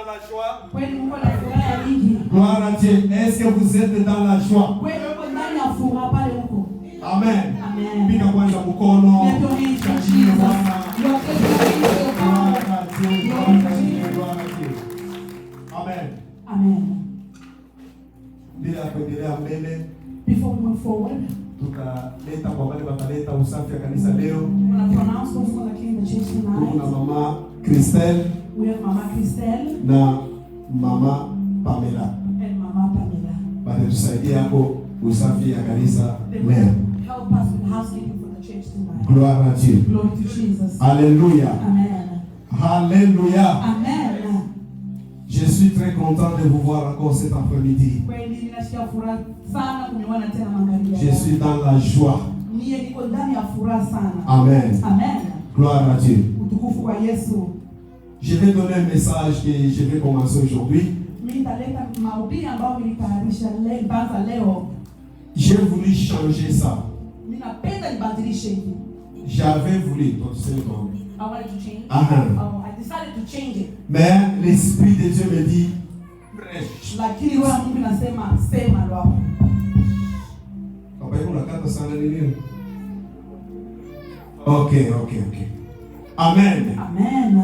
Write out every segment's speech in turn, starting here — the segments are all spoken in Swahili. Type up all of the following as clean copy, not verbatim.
dans la joie? Kweli mko na furaha nyingi? Gloire à Dieu. Est-ce que vous êtes dans la joie? Kweli mko ndani ya furaha pale huko? Amen. Amen. Piga kwanza mkono. Amen. Amen. Bila kuendelea mbele, before we move forward, tutaleta kwa wale wataleta usafi ya kanisa leo. Kuna mama Christelle. We have Mama Christelle. Na mama Pamela. And Mama Pamela. Watatusaidia hapo usafi ya kanisa leo. Help us with housekeeping for the church tonight. Gloire à Dieu. Glory to Jesus. Alléluia. Amen. Alléluia. Amen. Je suis très content de vous voir encore cet après-midi. Je suis dans la joie. Amen. Amen. Gloire à Dieu. Je vais donner un message que je vais commencer aujourd'hui. J'ai voulu changer ça. J'avais voulu. I wanted to change. I decided to change it. Mais l'Esprit de Dieu me dit, prêche. Lakini roho ya Mungu inasema sema leo. Papa yako nakata sana nini? Okay. Amen. Amen.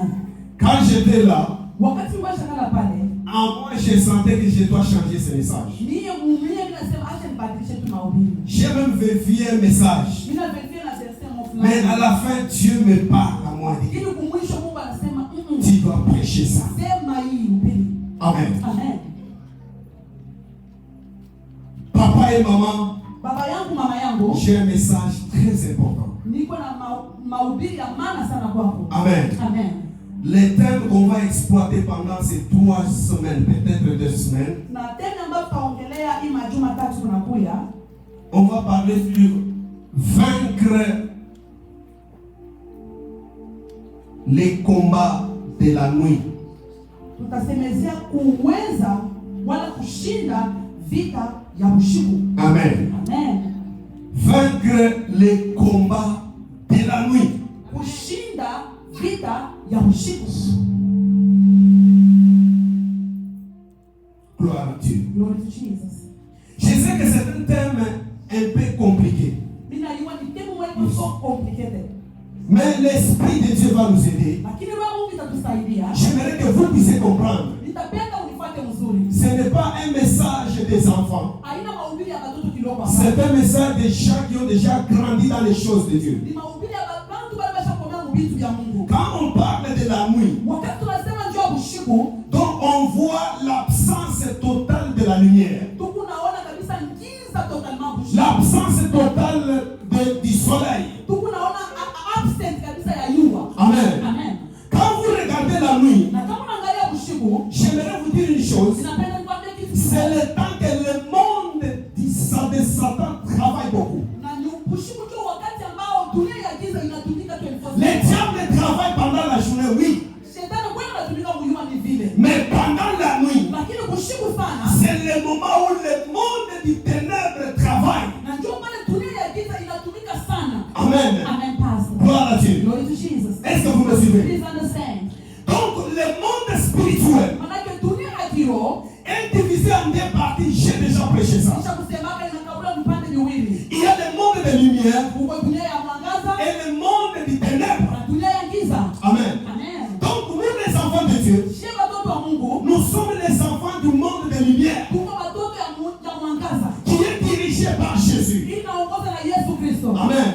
Quand j'étais là, wakati mbashana pale, en moi je sentais que je dois changer ce message. J'ai même vérifié un message. Mais à la fin, Dieu me parle à moi. Tu dois prêcher ça. Amen. Amen. Papa et maman, baba yangu, mama yangu, j'ai un message très important. Amen. Amen. Les thèmes qu'on va exploiter pendant ces 3 semaines, peut-être 2 semaines, on va parler sur vaincre les combats de la nuit. Amen. Amen. Vaincre les combats de la nuit. Gloire à Dieu. Glory to Jesus. Je sais que c'est un thème un peu compliqué. Mais l'Esprit de Dieu va nous aider. J'aimerais que vous puissiez comprendre. Ce n'est pas un message des enfants. C'est un message des gens qui ont déjà grandi dans les choses de Dieu. Quand on parle de la nuit, donc on voit l'absence totale de la lumière. L'absence totale du soleil. Amen. Amen. Quand vous regardez la nuit, j'aimerais vous dire une chose. C'est le temps que le monde de Satan travaille beaucoup. Les diables travaillent pendant la journée, oui. Mais pendant la nuit, c'est le moment où le monde du ténèbre travaille. Amen. Gloire à Dieu. Est-ce que vous me suivez? Donc le monde spirituel est divisé en 2 parties. J'ai déjà prêché ça. Il y a le monde de lumière et le monde du ténèbre. Amen. Donc nous les enfants de Dieu, nous sommes les enfants du monde de lumière qui est dirigé par Jésus. Amen.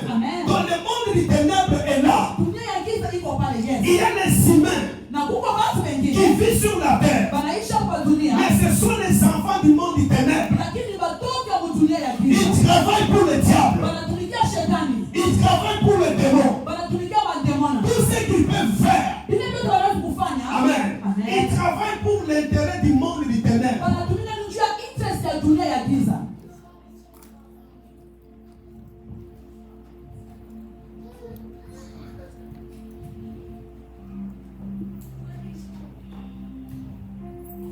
Donc le monde du ténèbre est là. Il y a les humains qui vivent sur la terre. Mais ce sont les enfants du monde du ténèbre. Ils travaillent pour le diable. Ils travaillent pour le démon. Tout ce qu'ils peuvent faire. Amen. Ils travaillent pour l'intérêt du monde du ténèbre.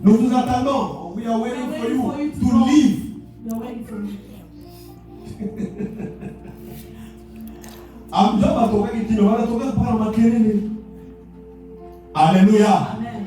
Nous vous attendons. We are waiting for you to leave. We are waiting for you. Alléluia. Amen.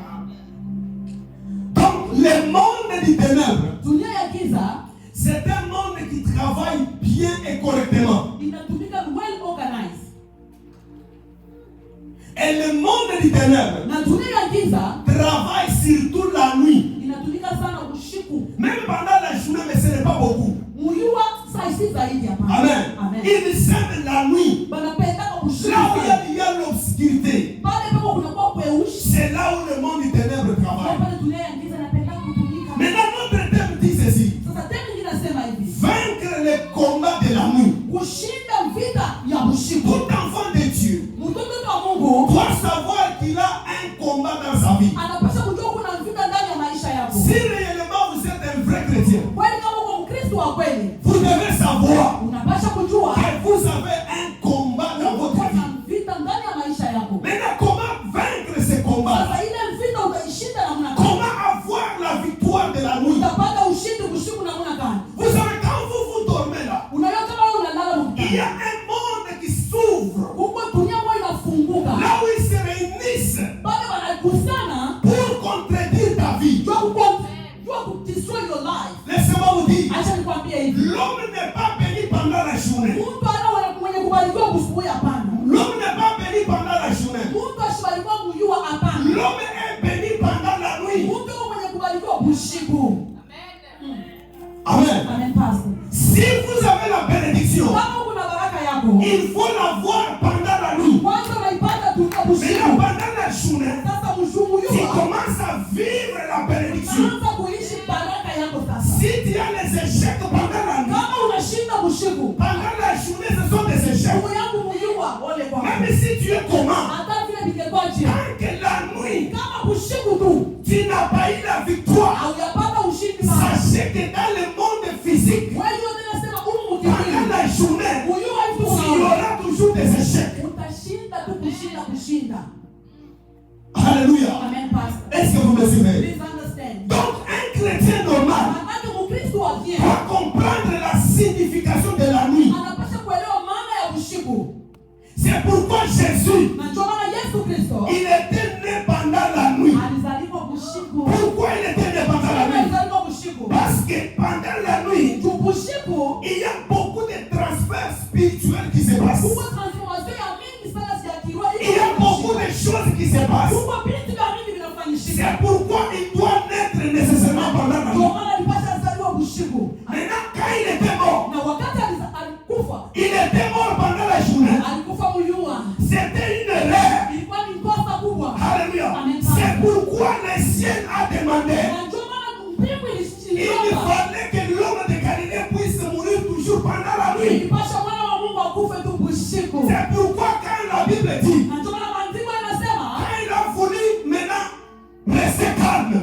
des ténèbres Na dunia ya giza travaille surtout la nuit. inatumika sana usiku. Même pendant la journée, mais ce n'est pas beaucoup. Muyua saa isi zaidi hapa. Amen. Amen. Ils s'aiment la nuit. Banapenda usiku. Là où il y a l'obscurité, Pale pako kunakuwa kweusi. c'est là où le monde du ténèbre travaille. Pale dunia ya giza inapenda kutumika. Maintenant, notre thème dit ceci. Sasa tena ninasema hivi. Vaincre les combats de la nuit. Kushinda vita ya usiku. Tout enfant de Dieu Mtoto wa Mungu doit savoir qu'il a un combat dans sa vie. anapaswa kujua kuna vita ndani ya maisha yako. Si réellement vous êtes un vrai chrétien, Kwani kama uko Mkristo wa kweli, vous devez savoir unapaswa kujua que vous avez un combat dans votre vie. kuna vita ndani ya maisha yako. Maintenant, comment vaincre ces combats? Sasa ile vita utaishinda namna gani? Comment avoir la victoire de la nuit? Utapata ushindi usiku namna gani? Vous savez, quand vous dormez là, Unajua kama unalala il y a mkutano. un monde qui s'ouvre. Huko dunia moyo inafunguka. Là où ils se réunissent Bale wanakusana pour contredire ta vie. jua kudestroy your life. Laissez-moi vous dire, Acha nikwambie hivi. l'homme n'est pas béni pendant la journée. Mtu ana mwenye kubarikiwa kusubuhi hapana. L'homme n'est pas béni pendant la journée. Mtu ashibarikiwa kujua hapana. L'homme est béni pendant la nuit. Mtu mwenye kubarikiwa usiku. Amen. Amen pastor. Si vous avez la bénédiction, Kama kuna baraka yako, il faut l'avoir pendant la nuit. kwanza unaipata dunia Mais usiku. pendant la journée, Sasa mshumu tu yuko. commences à vivre la bénédiction. Anza kuishi baraka yako sasa. Si tu as les échecs pendant la nuit, Kama unashinda usiku. pendant la journée, ce sont des échecs. Mungu yangu muyua ole kwa. Même si tu es comment, Hata vile nikekwaje. tant que la nuit, Kama usiku tu tu n'as pas eu la victoire, haujapata ushindi mahali. sachez que dans le monde physique, Wewe yote nasema pendant la journée, muyua hivi il y aura toujours des échecs. utashinda tu kushinda. Alléluia. Amen pastor. Est-ce que vous me suivez? Please understand. Donc, un chrétien normal Maana Mkristo wa bien doit comprendre la signification de la nuit. anapaswa kuelewa maana ya usiku. C'est pourquoi Jésus, Na ndio maana Yesu Kristo il était né pendant la nuit. alizaliwa usiku. Pourquoi il était né pendant la nuit? Alizaliwa usiku. Parce que pendant la nuit, Usiku il y a beaucoup de transferts spirituels qui se passent. kuna transformation ya mingi sana ya kiroho. Il y a beaucoup de choses qui se passent. Kuna vitu vya mingi vinafanyika. C'est pourquoi il doit naître nécessairement pendant la Ndio nuit. maana alipaswa azaliwa usiku. Maintenant, quand il était mort, Na wakati alikufa, il était mort pendant la journée. alikufa muyua. C'était une erreur. Ilikuwa ni kosa kubwa. Alléluia. Amen. C'est pourquoi le ciel a demandé. Na ndio maana mbingu Il ilishindwa. fallait que l'homme de Galilée puisse mourir toujours pendant la nuit. Ilipaswa mwana wa Mungu akufe tu usiku. C'est pourquoi quand la Bible dit, Na ndio maana maandiko yanasema quand il a voulu maintenant rester calme,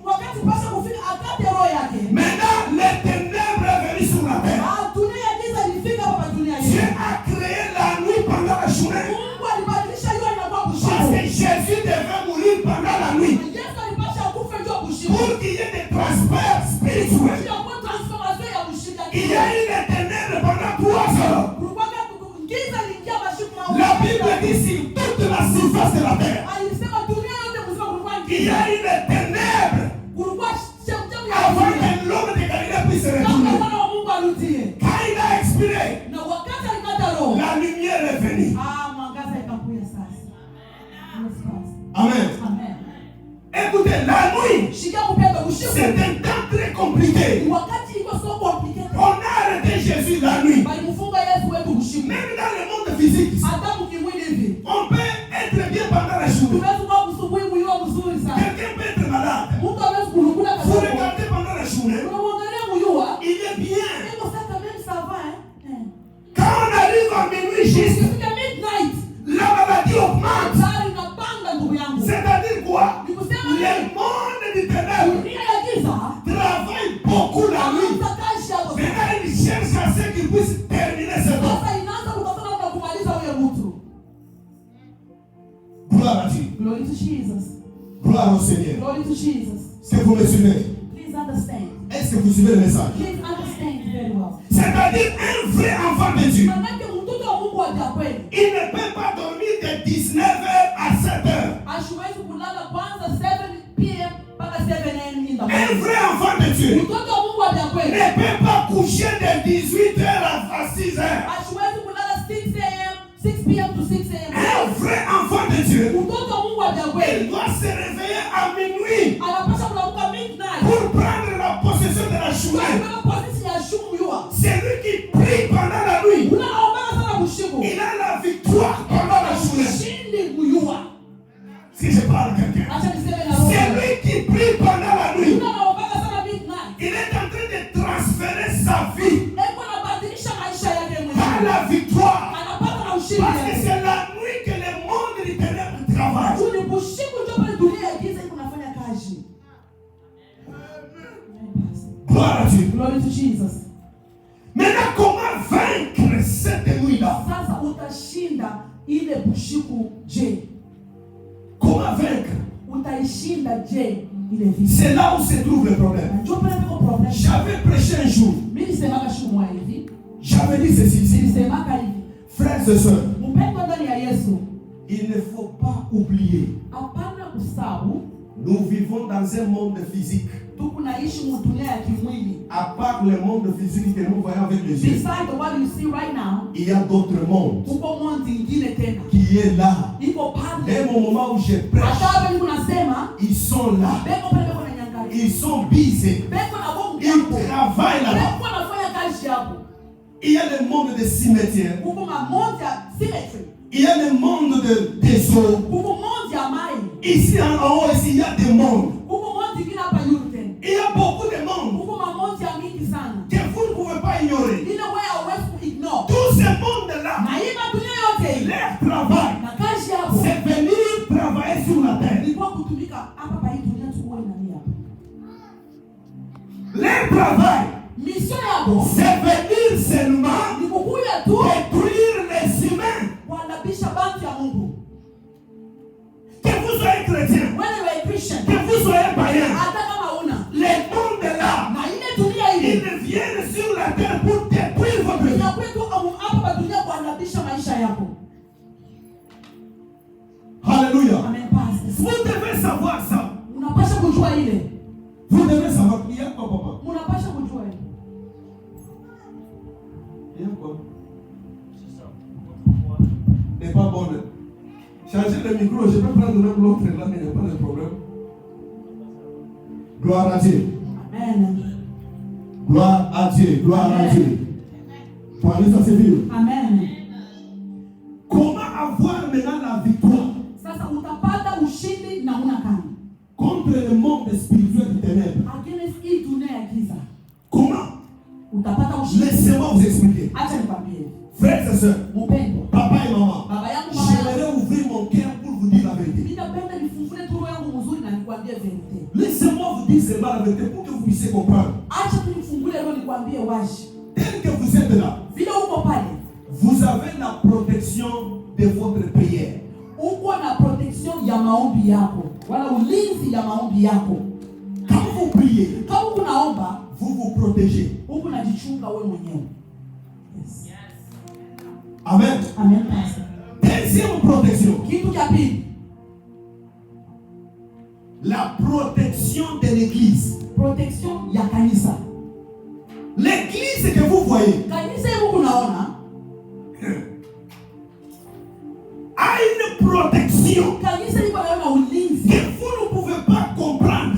wakati pasa kufika akate roho yake. maintenant les ténèbres est venu sur la terre. Dunia ya giza ilifika hapa dunia Dieu yetu. a créé la nuit pendant la journée. Mungu alibadilisha hiyo inakuwa Parce usiku. que Jésus devait mourir pendant la nuit. Yesu alipasha akufe hiyo usiku. Pour qu'il y ait des transferts spirituels. Hiyo kwa transformation ya usiku. Il y a eu les ténèbres pendant 3 heures. Kulikuwa giza iliingia masiku na La Bible dit sur toute la surface de la terre. alisema dunia yote mzima kulikuwa Il y a eu les ténèbres kulikuwa chemchemi ya avant dunia. que l'homme de Galilée puisse se Kama retourner. mwana wa Mungu arudie. Quand il a expiré, Na wakati alikata roho. la lumière est venue. Mwangaza ikakuja sasa. Yes, Pastor. Amen. Amen. Écoutez, la nuit, Shikia kupenda usiku. c'est un temps très compliqué. Wakati iko so complicated. On a arrêté Jésus la nuit. Walimfunga Yesu wetu usiku. Même dans le monde physique, Hata mkimwili hivi. on peut être bien pendant la journée. Tunaweza kuwa kusubuhi mwili mzuri sana. Quelqu'un peut être malade. Mtu hawezi kulukula Vous kabisa. regardez pendant la journée, Unamwangalia muyua. il est bien. Iko sasa même ça va Quand on arrive à minuit juste, Ikifika midnight. la maladie augmente. Hatari inapanda ndugu yangu. C'est-à-dire quoi? Ni kusema Le monde du ténèbre dunia ya giza. travaille beaucoup la nuit. Mtakashi hapo. Maintenant, il cherche à ce qu'il puisse terminer cette œuvre. Sasa inaanza kutafuta namna ya kumaliza huyo mtu. Gloire à Dieu. Glory to Jesus. Gloire au Seigneur. Glory to Jesus. Est-ce que vous me suivez? Please understand. Est-ce que vous suivez le message? Please understand very well. C'est-à-dire un vrai enfant de Dieu. Manake mtoto wa Mungu wa kweli. Il ne peut pas dormir de 19h à 7h. Hasiwezi kulala kwanza 7 p.m. mpaka 7 a.m. in the Un morning. vrai enfant de Dieu Mtoto wa Mungu wa kweli. ne peut pas coucher de 18h à 6h. Hasiwezi kulala 6 a.m. 6 p.m. to 6 a.m. Un vrai enfant de Dieu Mtoto wa Mungu wa Il doit se réveiller à minuit pour prendre la possession de la journée. C'est lui qui prie pendant la nuit. Il a la victoire pendant la journée. Si je parle à quelqu'un, c'est lui qui prie pendant la nuit. Il est en train de transférer sa vie par la victoire. Parce que c'est la nuit que le monde des ténèbres travaille. Gloire à Dieu. Glory to Jesus. Maintenant, comment vaincre cette nuit-là? Sasa utashinda ile bushiku je? Comment vaincre? Utaishinda je ile vita? C'est là où se trouve le problème. J'avais prêché un jour. J'avais dit ceci. Frères et sœurs, il ne faut pas oublier. Nous vivons dans un monde physique. À part le monde physique que nous voyons avec les yeux, il y a d'autres mondes qui est là. Même au moment où je prêche, ils sont là. Ils sont busy. Ils travaillent là-bas. Il y a le monde des cimetières. Il y a le monde des eaux. Ici en haut, il y a des mondes. Il y a beaucoup de mondes que vous ne pouvez pas ignorer. Tous ces mondes-là, leur travail, c'est venir travailler sur la terre. Leur travail, c'est venir seulement détruire les humains. Que vous soyez chrétien, que vous soyez païen, les mondes là, ils viennent sur la terre pour détruire votre vie. Alléluia. Vous devez savoir ça. Vous devez savoir qu'il y a quoi, papa? Il y a quoi? N'est pas bon. Changer le micro, je peux prendre même l'autre là, il n'y a pas de problème. Gloire à Dieu. Amen. Gloire à Dieu. Gloire à Dieu. Parlez ça, c'est vieux. Amen. Comment avoir maintenant la victoire contre le monde spirituel des ténèbres? Comment? Laissez-moi vous expliquer. Frères et sœurs, papa et maman, j'aimerais ouvrir mon cœur pour vous dire la vérité. Laissez-moi vous dire seulement la vérité pour que vous puissiez comprendre. Tel que vous êtes là, vous avez la protection de votre prière. Quand vous priez, vous vous protégez. Amen. Amen. Deuxième protection. La protection de l'église. Protection ya kanisa. L'église que vous voyez a une protection que vous ne pouvez pas comprendre.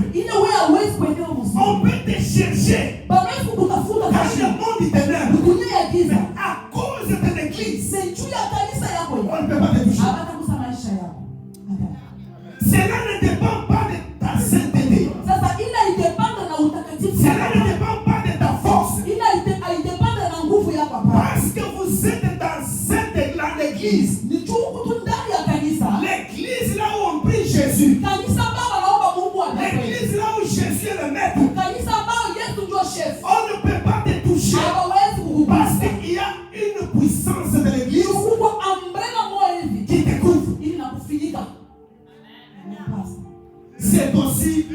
On peut te chercher dans le monde du ténèbre, mais à cause de l'église, on ne peut pas te toucher. Cela ne dépend pas de ta sainteté. Cela ne dépend pas de ta force. Parce que vous êtes dans l'église. L'église là où on prie Jésus. L'église là où Jésus est le maître. On ne peut pas te toucher. Parce qu'il y a une puissance de l'église qui te couvre. C'est aussi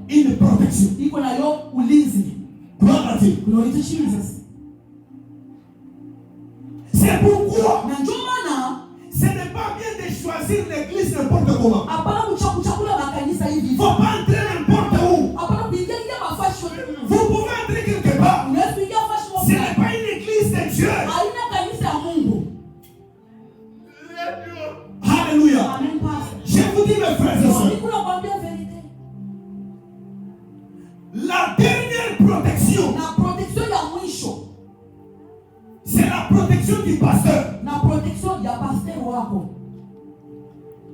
une protection. Gloire à Dieu. C'est pourquoi ce n'est pas bien de choisir l'église n'importe comment. Il ne faut pas entrer n'importe où. Vous pouvez entrer quelque part. Ce n'est pas une église de Dieu. Alléluia. protection. Na protection ya mwisho. C'est la protection du pasteur. Na protection ya pasteur wako.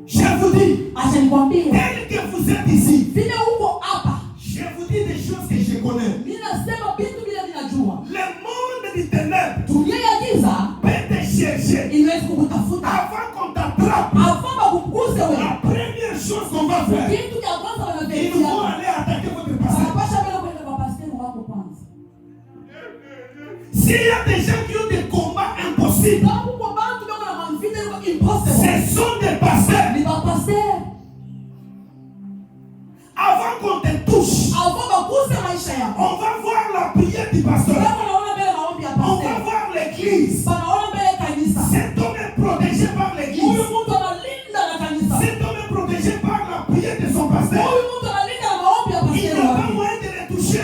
Je vous dis, acha nikwambie, tel que vous êtes ici, vile uko hapa, je vous dis des choses que je connais. Ninasema vitu vile ninajua. Le monde du ténèbre, dunia ya giza, peut te chercher. inaweza kukutafuta. Avant qu'on t'attrape, avant bakukuse wewe, la première chose qu'on va faire, kitu cha kwanza il faut wanavyotia, aller attaquer votre pasteur. wanapasha mbele kwenda kwa pasteur wako kwanza. S'il y a des gens qui ont des combats impossibles, ce sont des pasteurs. Avant qu'on te touche, on va voir la prière du pasteur. On va voir l'église. Cet homme est protégé par l'église. Cet homme est protégé par la prière de son pasteur. Il n'a pas moyen de le toucher.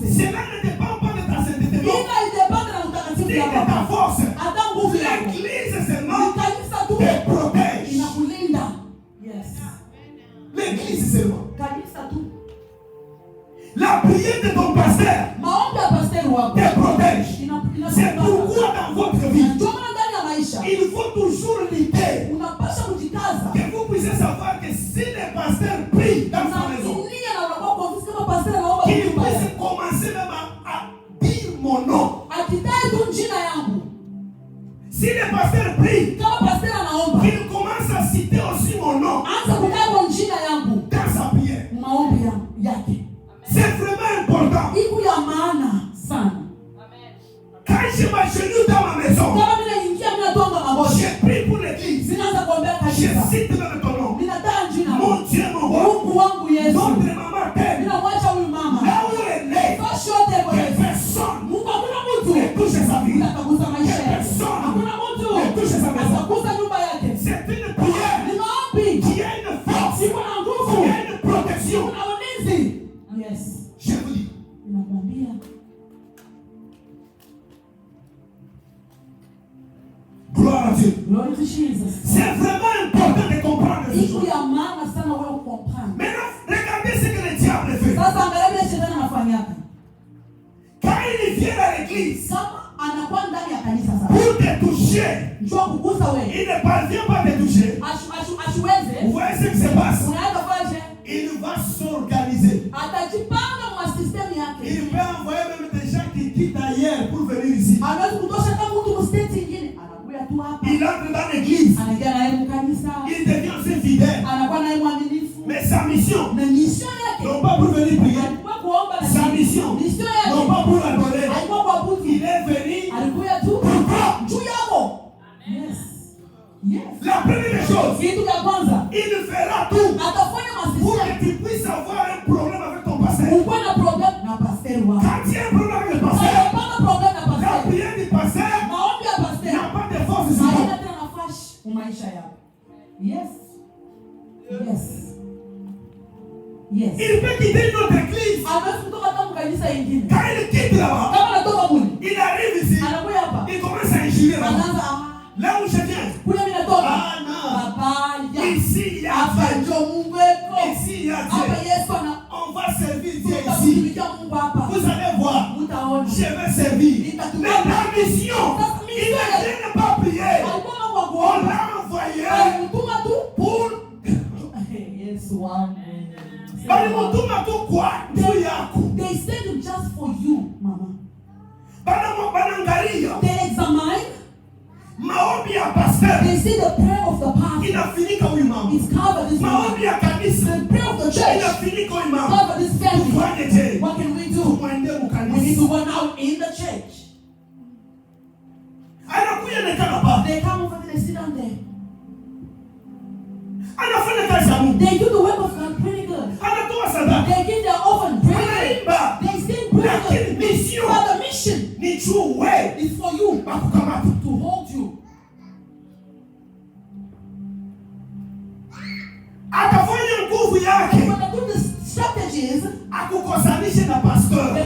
Cela ne dépend pas de ta sainteté, ni de ta force. L'église seulement te protège. L'église seulement. La prière de ton pasteur te protège. C'est pourquoi dans votre vie, il faut toujours lutter. Que vous puissiez savoir que si le pasteur prie dans sa maison, qu'il puisse commencer même à dire mon nom. Si le pasteur prie, qu'il commence à citer aussi mon nom dans sa prière. C'est vraiment important. Quand je m'agenouille dans ma maison, je prie pour l'église. Je cite même ton nom. Mon Dieu, mon roi. Notre maman t'aime. Là où elle est, que personne ne touche sa vie. Que personne ne touche sa maison. C'est une prière qui a une force, qui a une protection. Je vous dis. Gloire à Dieu. C'est vraiment important de comprendre ces choses. Maintenant, regardez ce que le diable fait. Quand il vient à l'église pour te toucher, il ne parvient pas à te toucher. Vous voyez ce qui se passe? Il va s'organiser. Il va envoyer même des gens qui quittent ailleurs pour venir ici. Il entre dans l'église. Il devient aussi fidèle. Mais sa mission, non pas pour venir prier. Sa mission, non pas pour adorer. Il est venu pour toi. La première chose, il fera tout pour que tu puisses avoir un problème avec ton pasteur. Quand il y a un problème avec le pasteur, la prière du pasteur n'a pas de force sur toi. Il peut quitter une autre église. Quand il quitte là-bas, il arrive ici, il commence à injurer là-bas. Là où je viens, ah non, ici il y a Dieu. Ici il y a Dieu. On va servir Dieu ici. Vous allez voir, je vais servir. Mais la mission, il ne vient pas prier. On l'a envoyé pour... They send him just for you, mama. They examine. They see the prayer of the pastor. It's covered this family. The prayer of the church covered this family. What can we do? We need to run out in the church. They come over there, they sit down there. They do the work of God pretty good. They give their offering pretty good. They sing pretty good. But the mission is for you to hold you. They're going to do the strategies. They're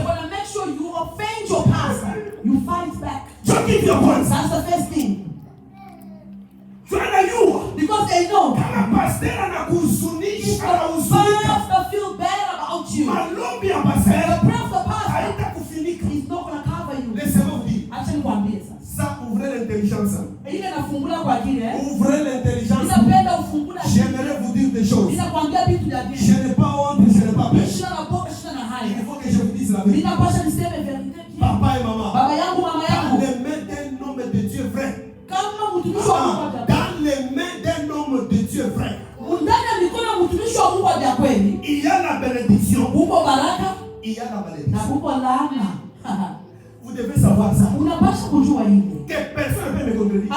going to make sure you offend your pastor. You fight back. That's the first thing. Because they know if the pastor feel bad about you, l'intelligence. Ouvrez l'intelligence. J'aimerais vous dire des choses. Je n'ai pas honte, je n'ai pas peur. Il faut que je vous dise la vérité. Papa et maman, dans les mains d'un homme de Dieu vrai. Dans les mains d'un homme de Dieu vrai. Il y a la bénédiction. Il y a la malédiction. Vous devez savoir ça. Que personne ne peut me contredire.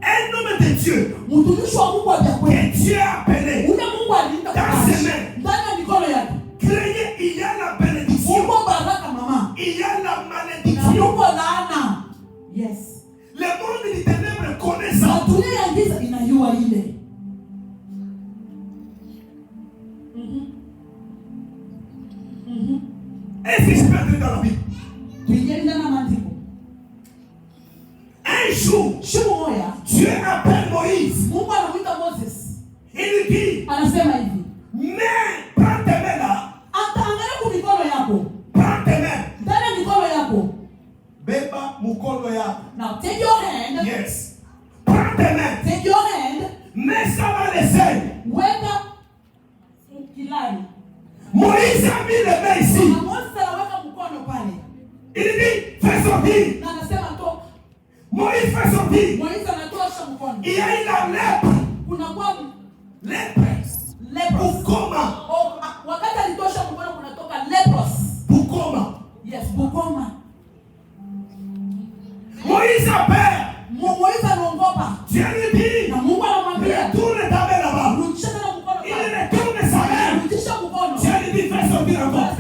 Un homme de Dieu que Dieu a appelé dans ses mains. Créé, il y a la bénédiction. Il y a la malédiction. Yes. Le monde des ténèbres connaît ça. Est-ce que je peux entrer dans la Bible? Un jour, Dieu appelle Moïse. Il lui dit, mais prends tes mains là. Prends tes mains. Beba mukolo yako. Now take your hand. Yes. Prends tes mains. Take your hand. Mets ça dans les ailes. Weka kilani. Moïse a mis les mains ici. Il dit, fais sortir. Moïse fait sortir. Il y a eu la lèpre. Lèpre. Bukoma. Bukoma. Yes, Bukoma. Moïse a peur. Dieu lui dit, retourne ta main là-bas. Il retourne sa main. Dieu lui dit, fais sortir encore.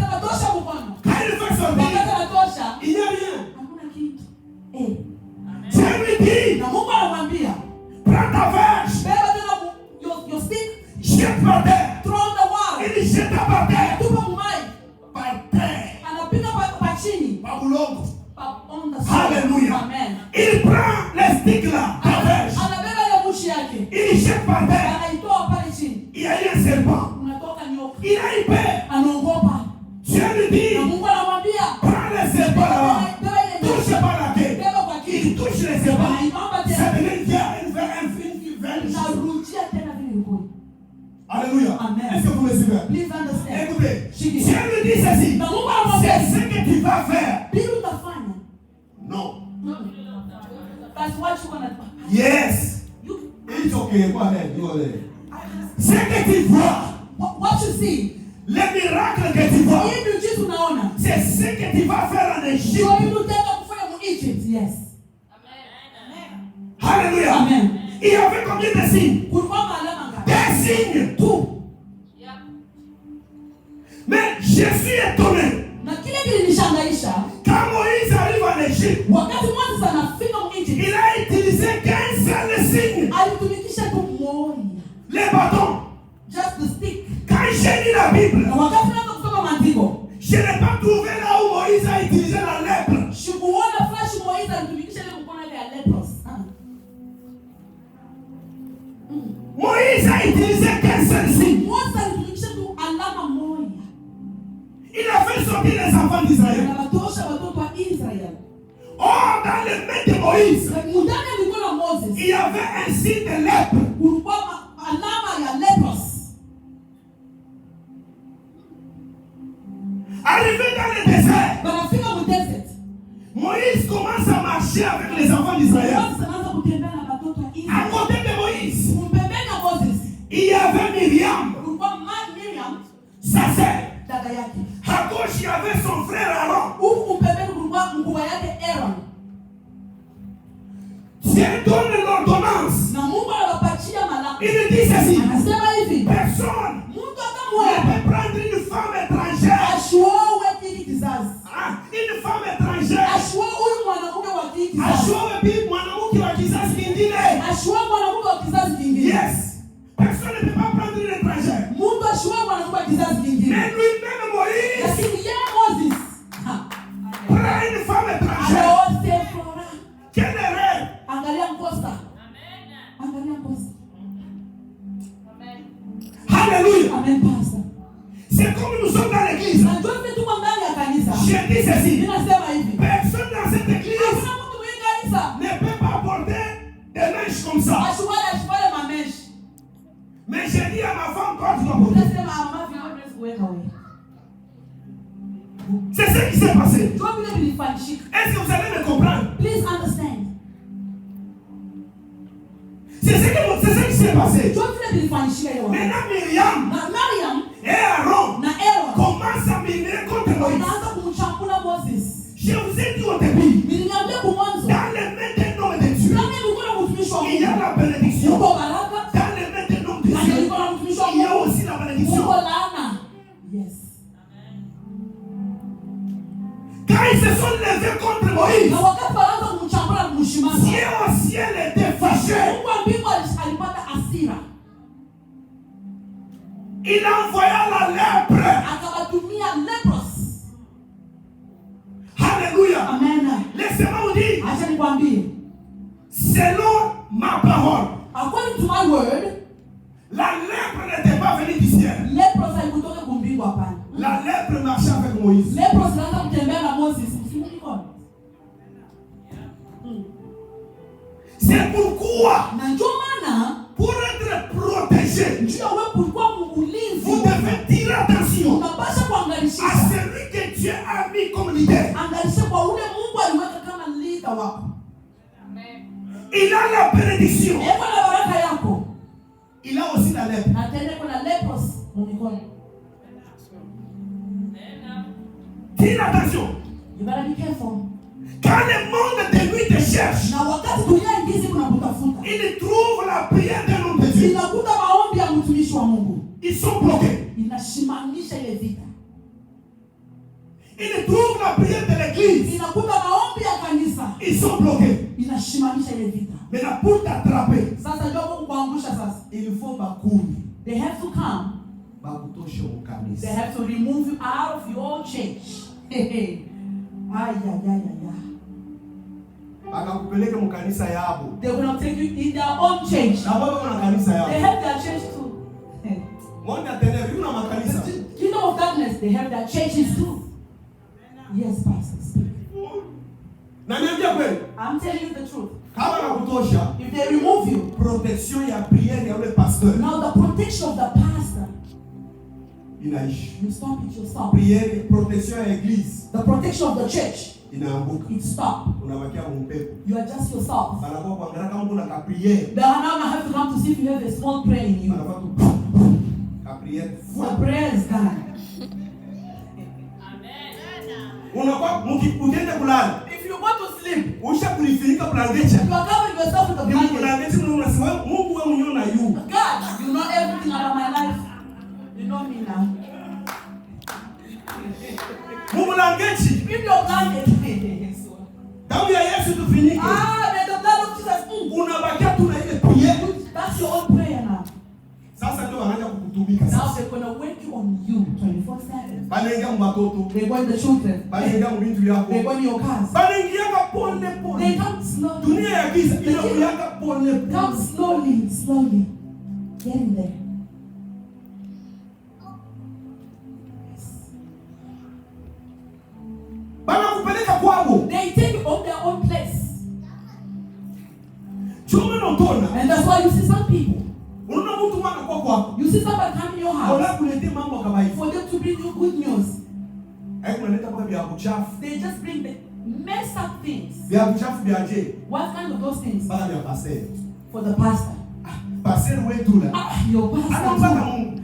Quand il fait sortir, il n'y a rien. Dieu lui dit, prends ta vache. Jette par terre. Il dit, jette par terre. Par terre. Par boulot. Alléluia. Amen. Il prend les sticks là, la vache. Il jette par terre. Il y a eu un serpent. Il a eu peur. Dieu lui dit, prends les serpents là-bas. Touche par la tête. Il touche les serpents. Ça devient une verge. Alléluia. Est-ce que vous me suivez? Écoutez, Dieu lui dit ceci. C'est ce que tu vas faire. Non. That's what you want to do. Yes. It's okay. Go ahead. Go ahead. Ce que tu vois. What you see. Les miracles que tu vois. C'est ce que tu vas faire en Égypte. Yes. Alléluia. Amen. Il y avait combien de signes? Des signes. Tout. Mais je suis étonné. Quand Moïse arrive en Égypte, il a utilisé qu'un seul signe. Les bâtons. Quand j'ai lu la Bible, je n'ai pas trouvé là où Moïse a utilisé la lèpre. Moïse a utilisé qu'un seul signe. Il a fait sortir les enfants d'Israël. Or, dans les mains de Moïse, il y avait un signe de lèpre. Arrivé dans le désert, Moïse commence à marcher avec les enfants d'Israël. À côté de Moïse, il y avait Myriam, sa sœur. À gauche, il y avait son frère Aaron. Dieu donne l'ordonnance. Il dit ceci. Personne ne peut prendre une femme étrangère. Une femme étrangère. Yes. Personne ne peut pas prendre une étrangère. Mais lui-même Moïse prend une femme étrangère. Quelle erreur. Alléluia. C'est comme nous sommes dans l'église. Je dis ceci. Personne dans cette passé. Maintenant Myriam et Aaron commencent à murmurer contre Moïse. Je vous ai dit au début, dans les mains d'un homme de Dieu, il y a la bénédiction. Dans les mains d'un homme de Dieu, il y a aussi la bénédiction. Quand ils se sont levés contre Moïse, Dieu au ciel était fâché. Il envoya la lèpre. Alléluia. Amen. Laissez-moi vous dire, selon ma parole, according to my word, la lèpre n'était pas venue du ciel. La lèpre marchait avec Moïse. C'est pourquoi, pour être protégé, vous devez tirer attention à celui que Dieu a mis comme leader. Il a la bénédiction. Il a aussi la lèpre. Tire attention. Quand le monde de nuit te cherche, il trouve la prière de l'homme de Dieu. Ils sont bloqués. Il trouve la prière de l'église. Ils sont bloqués. Maintenant, pour t'attraper, il faut m'accourir. They have to come. They have to remove you out of your church. They're going to take you in their own church. They have their church too. Kingdom of darkness, they have their churches too. Yes, Pastor, speak. I'm telling you the truth. If they remove you, now the protection of the pastor, you stop it yourself. The protection of the church, it stop. You are just yourself. They are now have to come to see if you have a small prayer in you. The prayer is done. If you want to sleep, you are covering yourself with the blanket. God, you know everything about my life. You know me now. If your blanket, may the blood of Jesus, that's your own prayer now. Now they're going to wake you on you 24/7. They're going the children. They're going your cars. They come slowly. Come slowly, slowly. Get in there. They take you on their own place. And that's why you see some people. You see somebody come in your house for them to bring you good news. They just bring the messed up things. What kind of those things? For the pastor. Your pastor.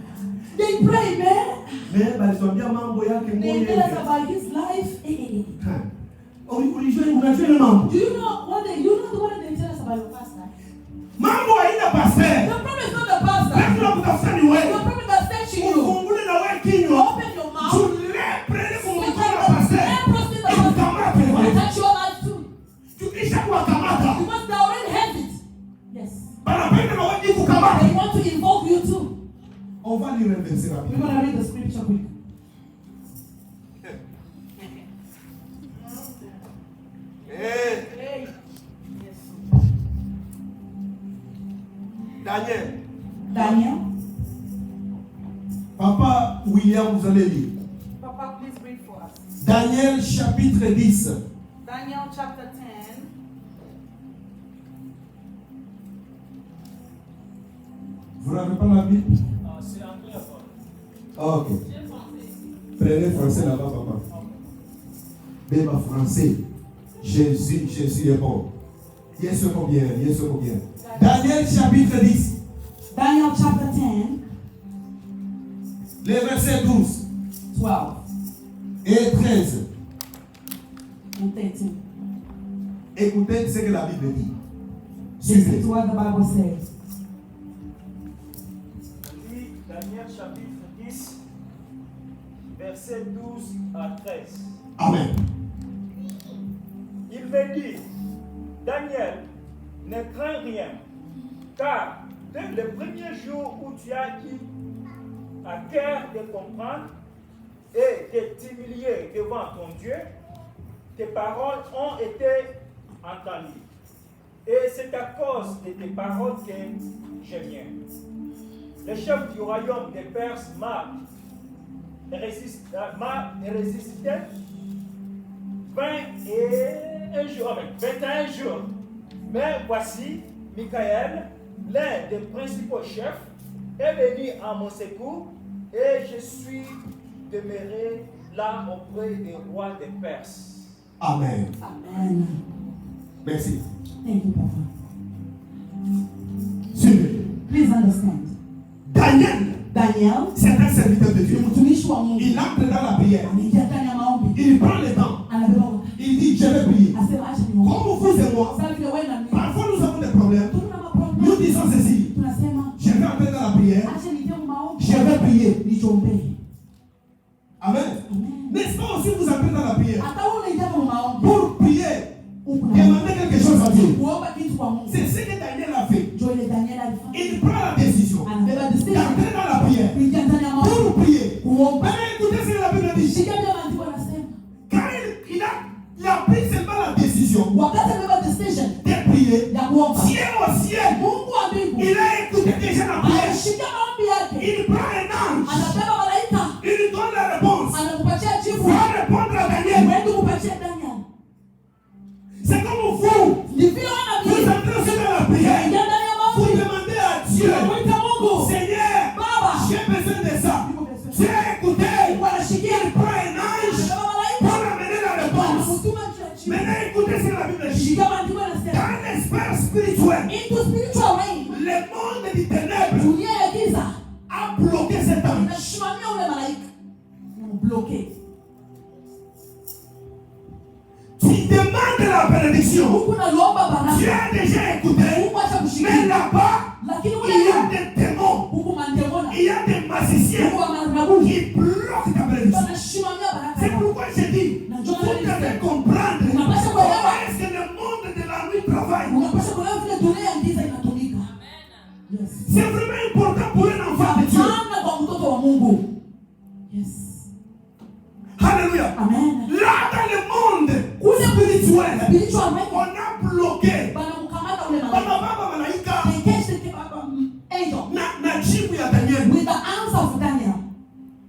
They pray, man. They tell us about his life. Do you know what they? You know the one they tell us about your pastor? The problem is not the pastor. The problem that sent you. Open your mouth. Touch your life too. Because they already have it. Yes. They want to involve you too. We're going to read the scripture quick. Hey. Yes. Daniel. Papa William, vous allez lire. Papa, please read for us. Daniel chapitre 10. Daniel chapter 10. Vous n'avez pas la Bible? C'est anglais. Ok. Prenez français là-bas, papa. Béba français. Jésus est bon. Yes, combien? Daniel chapitre 10. Daniel chapter 10. Les versets 12. 12. Et 13. And 13. Écoutez ce que la Bible dit. Listen to what the Bible says. Daniel chapitre 10, versets 12 à 13. Amen. Il me dit, Daniel, ne crains rien, car dès le premier jour où tu as eu à cœur de comprendre et de t'humilier devant ton Dieu, tes paroles ont été entendues. Et c'est à cause de tes paroles que je viens. Le chef du royaume des Perses m'a résisté 21 jours. Mais voici, Michael, l'un des principaux chefs, est venu à mon secours et je suis demeuré là auprès des rois des Perses. Amen. Amen. Merci. Thank you, Papa. Suivez. Please understand. Daniel, c'est un serviteur de Dieu. Il entre dans la prière. Il prend le temps. Il dit, je vais prier. Comme vous et moi, parfois nous avons des problèmes. Nous disons ceci. Je vais entrer dans la prière. Je vais prier. Amen. N'est-ce pas aussi vous entrez dans la prière pour prier, demander quelque chose à Dieu. C'est ce que Daniel a fait. Il prend la décision d'entrer dans la prière pour prier. Maintenant, écoutez ce que la Bible dit. Quand il a pris seulement la décision de prier, ciel au ciel, il a écouté déjà la prière. Il prend un ange. Il lui donne la réponse. Va répondre à Daniel. C'est comme vous. Vous entrez aussi dans la prière. Vous demandez à Dieu, Seigneur, j'ai besoin de ça. Dieu a écouté. Il prend un ange pour amener la réponse. Maintenant, écoutez ce que la Bible dit. Dans l'espace spirituel, le monde des ténèbres a bloqué cet ange. Tu demandes la bénédiction. Tu as déjà écouté. Mais là-bas, il y a des démons. Il y a des magiciens qui bloquent ta bénédiction. C'est pourquoi je dis, vous devez comprendre comment est-ce que le monde de la nuit travaille. C'est vraiment important pour un enfant de Dieu. Alléluia. Amen. Là dans le monde spirituel, on a bloqué. Na jibu ya Daniel. With the answer of Daniel.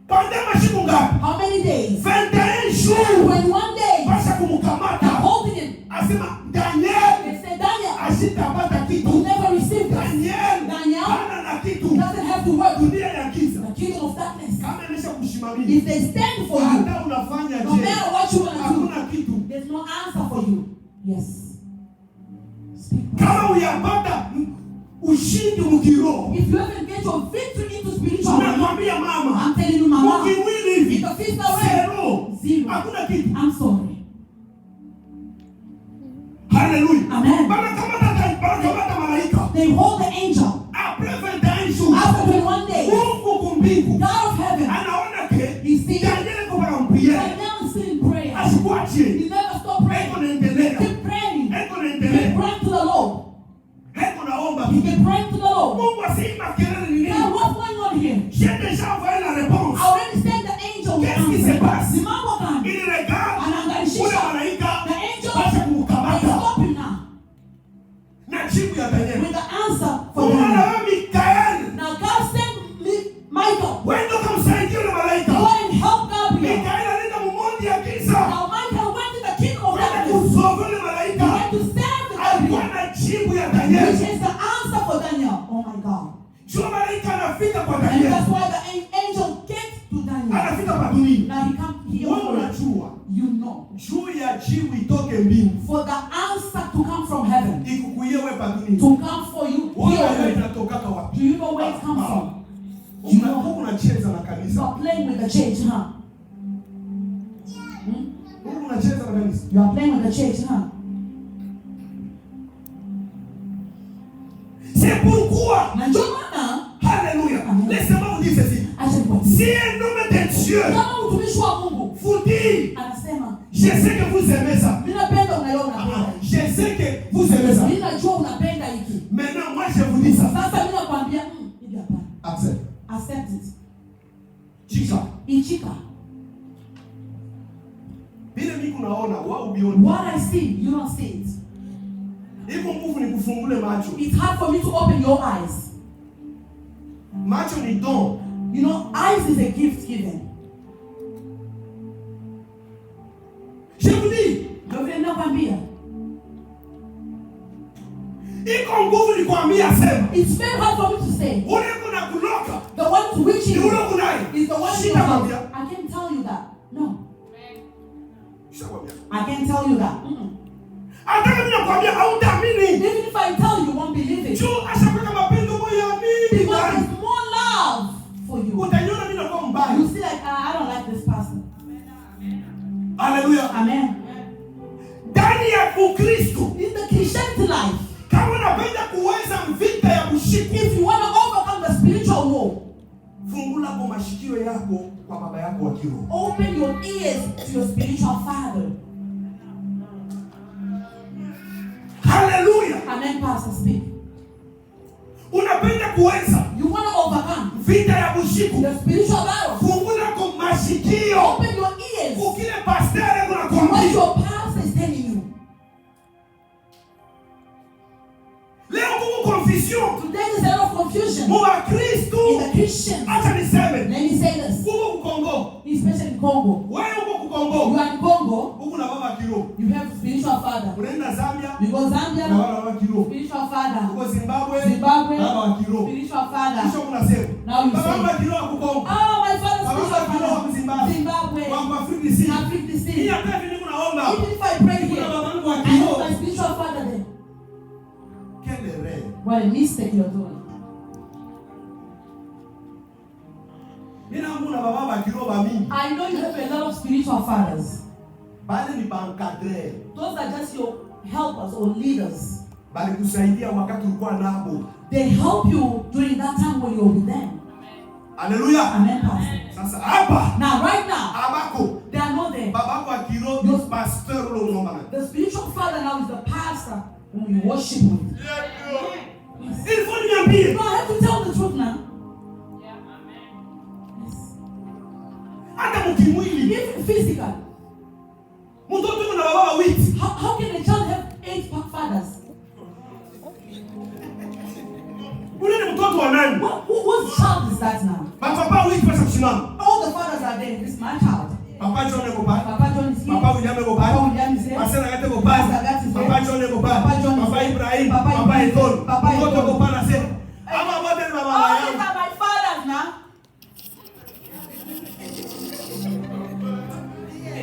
Pendant majibu ngapi? How many days? 21 jours. 21 days. Basa kumukamata. Holding him. Asema Daniel. They said Daniel. Asitapata kitu. He never received this. Daniel. Hana na kitu. Doesn't have to work. Dunia ya giza. The kingdom of darkness. Kama nisha kushimamia. If they stand for you, hata unafanya je? No matter what you want to do, hakuna kitu. There's no answer for you. Yes. Kama uyapata ushindi mkiroho. If you haven't get your victory into spiritual, nakwambia mama, I'm telling you mama, ukiwili hivi, if the physical way, zero. Hakuna kitu. I'm sorry. Hallelujah. Amen. Banakamata malaika. They hold the angel. Après 21 jours. After 21 days. Mungu kumbingu. God of heaven. Anaona ke. He sees. Daniel kwa kumpigia. Daniel is still in prayer. Asikuachie. He never stopped praying. Eko naendelea. Keep praying. Eko Keep naendelea. praying to the Lord. Eko naomba. He keep praying to the Lord. Mungu asima kelele ni nini? God, what's going on here? J'ai déjà envoyé la réponse. I already sent the angel. Qu'est-ce qui se passe? The mambo gani? Il regarde. Anaangalia. Ule malaika. The angel. Basi kumkamata. They stop him now. Na jibu ya Daniel. With the answer for Daniel. Mikael. Now God sent Michael. Wendo kumsaidia ule malaika. Go and help Gabriel. Mikael alienda mumondi ya giza. Now Michael went to the kingdom of darkness. Kusova ule malaika. He had to stand with Alikuwa Gabriel. na jibu ya Daniel. Which is the answer for Daniel. Oh my God. Jua malaika anafika kwa And Daniel. that's why the angel gets to Daniel. Anafika kwa dunia. Now he comes here. Wewe unajua. You know. Juu ya jibu itoke mbingu. For the answer to come from heaven. Ikukuye wewe pa dunia. To come for you. Wewe inatoka wapi? Do you know where it comes from? Unacheza na kanisa. You are playing with the church, huh? Unacheza na kanisa. You are playing with the church, huh? C'est pourquoi. Alléluia. Laissez-moi vous dire ceci. Si un homme de Dieu vous dit, je sais que vous aimez ça. Je sais que vous aimez ça. Maintenant, moi je vous dis ça. Accept. Accept it. Chika. Ichika. What I see, you don't see it. It's hard for me to open your eyes. Macho ni don. You know, eyes is a gift given. Je vous dis. Je viens de kwambia. It's very hard for me to say. The one to which is the one you have. I can't tell you that. No. I can't tell you that. Even if I tell you, you won't believe it. Because there's more love for you. You see, like, I don't like this person. Hallelujah. Amen. In the Christian life, if you want to overcome the spiritual war, open your ears to your spiritual father. Hallelujah. Amen, Pastor, speak. You want to overcome the spiritual battle. Open your ears to what your pastor is telling you. Today there's a lot of confusion in the Christians. Let me say this. Especially in Congo. You are in Congo. You have a spiritual father. You go Zambia. Spiritual father. Zimbabwe. Spiritual father. Now you say, oh, my father's spiritual father. Zimbabwe. Africa City. Even if I pray here, I have my spiritual father there. What a mistake you're doing. I know you have a lot of spiritual fathers. Those are just your helpers or leaders. They help you during that time when you're with them. Hallelujah. Amen, Pastor. Now, right now, they are not there. The spiritual father now is the pastor whom you worship with. Yes. No, I have to tell the truth now. Even physical. How can a child have 8 fathers? Whose child is that now? All the fathers are there. This is my child. Papa John is here. Papa William is here. Pastor Agat is here. Papa John is Papa John is Papa here. Ibrahim. Papa Ethon. Papa Ethon. All these are my fathers now.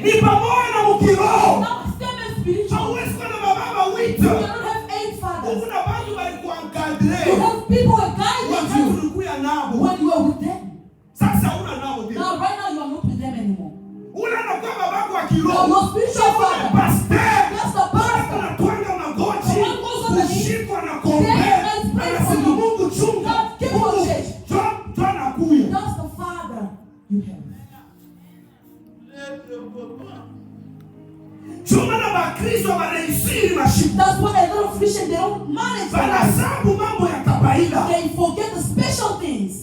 Now, same as spiritual. You don't have 8 fathers. You have people who are guiding you when you are with them. Now, right now, you are not with them anymore. Now, your spiritual father, that's the pastor. The one goes on the knee. They pray for you. God, give you a church. That's the father you have. That's why a lot of Christians, they don't manage life. They forget the special things.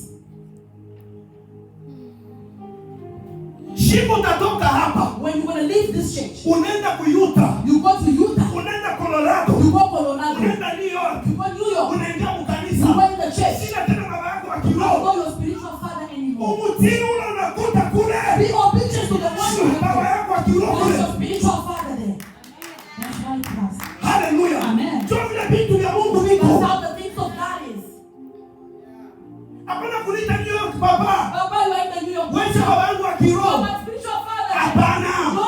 When you want to leave this church, you go to Utah, you go Colorado, you go New York, you go in the church. You don't go your spiritual father anymore. Be obedient to the one you have. There's your spiritual father there. That's right, Pastor. Hallelujah. Amen. That's how the things of God is. Papa, you are in the New York. Oh, my spiritual father. No.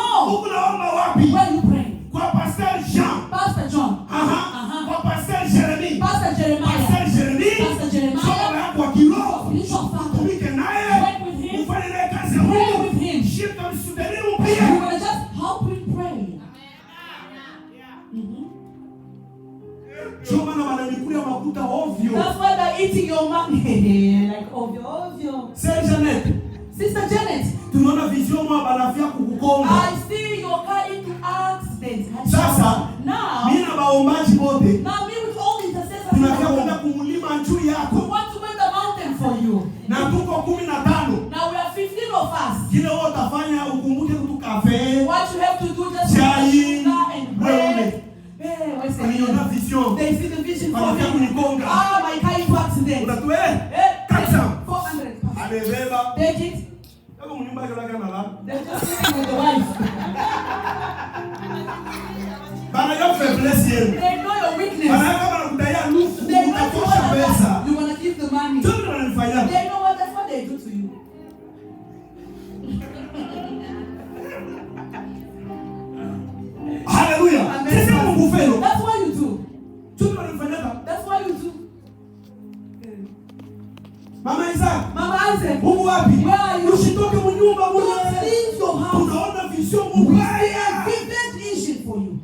Where are you praying? Pastor John. Choma na wananikulia makuta ovyo. That's why they're eating your money. Like ovyo. C'est Janet. Sister Janet. Tunaona vision mwa banafia kukukonga. I see your car into accident. Sasa, now, mimi na baombaji bote. Now me with all the intercessors. Tunafia kwenda kumulima juu yako. We want to win the mountain for you. Na tuko 15. Now we are 15 of us. Kile wewe utafanya ukumbuke tu kafe. What you have to do just chai and bread. Hey, what's the vision? They see the vision for me. Kunikonga. Ah, my car into accident. Unatue? 400. Amebeba. Take it. Kama mnyumba yake laka na la. They're just sitting with the wife. Bana yo faiblesse yenu. They know your weakness. Bana kama nakudai nusu. They know pesa. you want to give the money. Ndio wananifanyia. They know that's what they do to you. Hallelujah. Sisi Mungu felo. That's what you do. Ndio wananifanyia. That's what you do. Mama Isaac. Mama Isaac. Mungu wapi? Where are you? Usitoke mnyumba Don't mwana. leave your house. Tunaona vision mbaya. We see a big vision for you.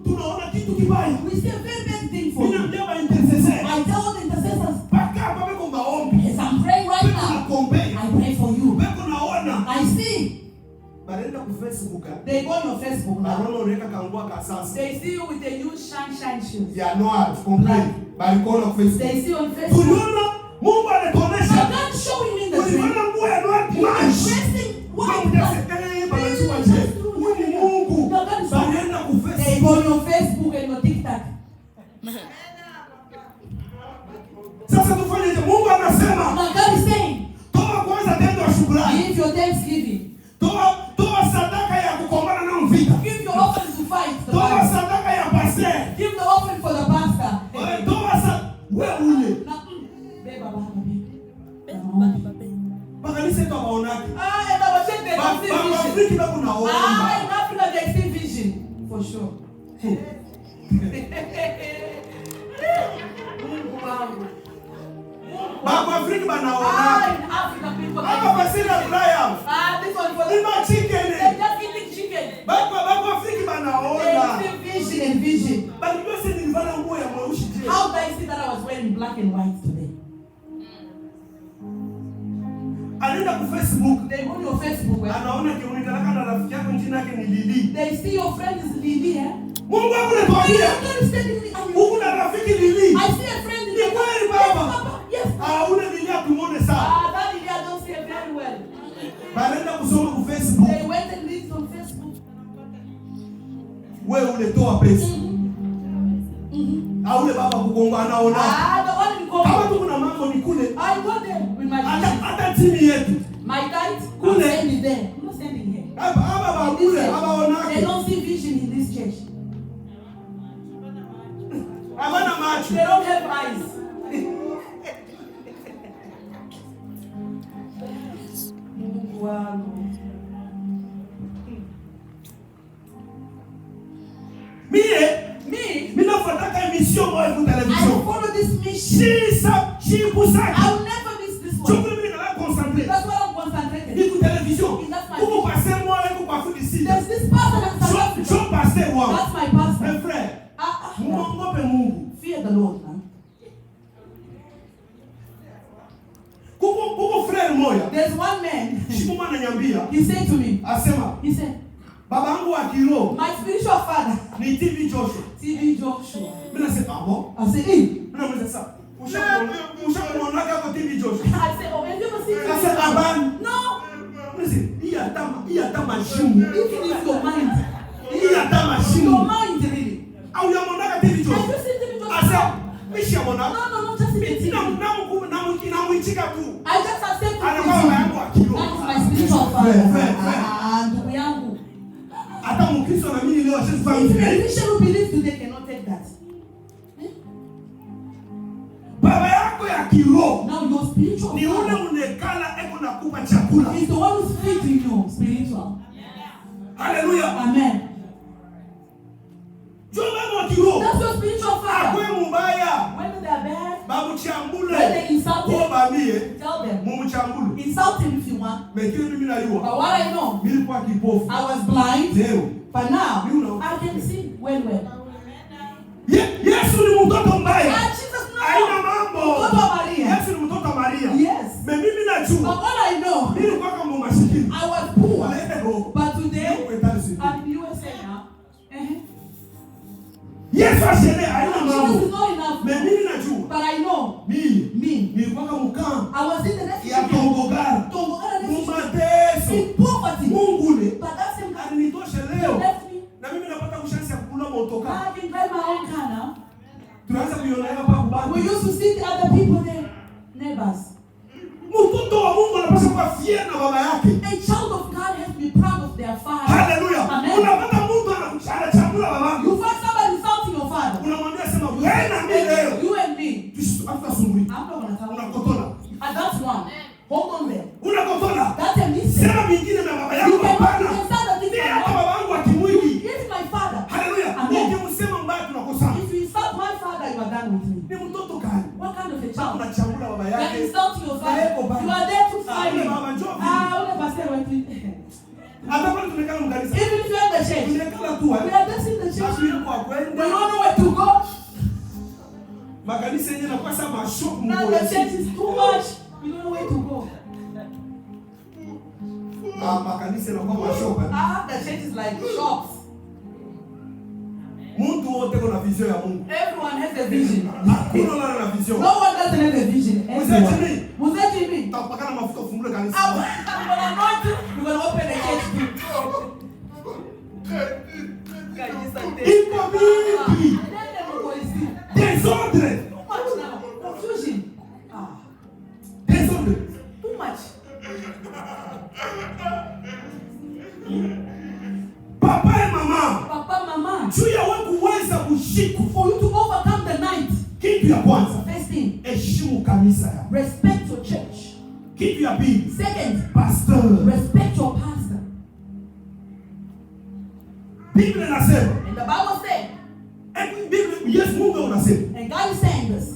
Tunaona kitu kibaya. We see a very big thing for you. Ninaambia ba intercessor. I tell the intercessors. Paka baba kwa maombi. Yes, I'm praying right now. I pray for you. Beko naona. I see. Barenda ku Facebook. They go on your Facebook now. Naona unaweka kangua kasasa. They see you with a new shine shoes. Ya noir, complet. Barikona ku Facebook. They see you on Facebook. Tunaona Mungu anatuonesha. Now God showing me the dream. Unaona nguo ya noir You are dimanche. dressing white. Banachua je. Huyu ni Mungu. Barenda ku They Facebook. go on your Facebook and your TikTok. Sasa tufanyeje? Mungu anasema, Now God is saying, toa kwanza tendo la shukrani. give your thanksgiving. Toa sadaka ya kukombana na mvita. Give your offering to fight the Toa battle. sadaka ya pastor. Give the offering for the pastor. Wewe ule. Beba Bakanise kwa maonaki. and I will check the vision. Afrika bako naomba. In Africa they see vision for sure. Bako Afrika banaona. In Africa people. Hapa basina triumph. This one for Lima chicken. they just eating chicken. Bako Afrika banaona. They see vision and vision. Bali basi nilivana nguo ya mweusi je. How do I see that I was wearing black and white today? Anaenda ku Facebook. They go to your Facebook. Anaona kimunikana na rafiki yako jina yake ni Lili. They see your friend is Lily, eh? Mungu anakuambia. Mungu na rafiki Lili. I see a friend in Ni kweli baba. Yes. Una Lili atumone sana. That Lily I don't see her very well. Banaenda kusoma ku Facebook. They went and read on Facebook. Wewe uletoa pesa. Ule baba kugonga anaona. The one in Kama Congo. tu kuna mambo ni kule. I go there with my Hata timu yetu. my guide. Kule. I'm standing there. I'm not standing here. Aba kule, aba They onake. don't see vision in this church. Abana macho. They don't have eyes. Wow. Mimi nafuataka emission moja kwa I television. follow this mission. Shibusaki. I will never miss this one. Chukua mimi na concentrate. That's why I'm concentrated. Ni ku television. That's my Kuko passer moja yuko kwa fundi sisi. There's this pastor that's South Africa. Jo passer wangu. That's my pastor. Mes frères. Muogope Mungu. Fear the Lord, man. Kuko frère moja. There's one man. Shimoma ananiambia. He said to me. Asema. He said, Babangu wa kiroho my spiritual father. ni TV Joshua. TV Joshua. Mimi nasema bon. I said, hey. Mimi nasema sasa. Ushakuona kama TV Joshua. I said, oh, have you ever seen TV Sasa Joshua? abani. No. Hii hata mashimu. Even if your mind. Hii hata mashimu. Your mind really. Au ya monaka TV Joshua. Have you seen TV Joshua? Asa, mishi ya monaka. No, just see TV. Namuitika tu. I just accept Anakuwa baba yangu wa kiroho. That is my spiritual father. Ndugu yangu. Hata Mkristo na mimi leo If a Christian who believes today cannot take that. Baba yako ya kiroho Now your spiritual ni ule father unekala eko nakupa chakula. is the one who's feeding you spiritual. Hallelujah. Amen. Jo baba wa kiroho. That's your spiritual father. Akwe mbaya. When they are bad, Babu chambule. when they insult Kwa him, bamie. tell them. Mumu chambule. Insult him if you want. Mekile mimi najua. But what I know, Mimi kwa kipofu. I was blind, Leo. but now You know. I can see well. Yesu ni mtoto Yesu ashene haina mambo. Jesus is not enough. Mimi najua. But I know. Mimi nilikuwa mkama. I was in the next ya Tongogara. Mumateso. In poverty. Mungu le. But that's him. Alinitosha leo. Left me. Na mimi napata kushansi ya kukula motoka. I can drive my own car now. Tunaanza kuiona hapa kubaki. We used to see the other people there. Neighbors. Mtoto wa Mungu anapaswa kuwa fier na baba yake. A child of God has to be proud of their father. Hallelujah. Amen. Unapata mtu anachambula baba. You find somebody insulting your father. Unamwambia sema wewe na mimi leo. You and me. Hatutasumbui. I'm not going to tell you. Unakotola. And that's one. Hold on there. Unakotola. That's a mistake. Sema mingine na baba yako hapana. Ndio baba wangu akimwingi. He's my father. Hallelujah. Amen. Ukimsema mbaya tunakosana. If you insult my father, you are done with me. Ni mtoto gani? What kind of a child? Unachambula baba You are yake. insulting your father. You are there to fight him. Ule pastor wetu. Hata kama tumekaa mkanisa. Even if you are in the church. Tumekaa tu. We are just in the church. Basi kwa kwenda. We don't know where to go. Makanisa yenyewe yanakuwa kama mashop Now mko. the church is too much. We don't know where to go. Makanisa yanakuwa mashop. The church is like shops. Mtu wote kuna vision ya Mungu. Everyone has a vision. Hakuna wala na vision. No one doesn't have a vision. Mzee Jimmy. Tutapakana mafuta kufungua kanisa. I'm gonna anoint you. We're gonna open a church too. Iko mingi. Desordre. Too much now. Confusion. Desordre. Too much. Papa et maman. Papa, mama. Juu ya wewe kuweza kushiku. For you to overcome the night. Kitu ya kwanza. First thing. Heshimu kanisa yako. Respect your church. Kitu ya pili. Second. Pastor. Respect your pastor. Biblia inasema. And the Bible said. Yes, Mungu unasema. And God is saying this.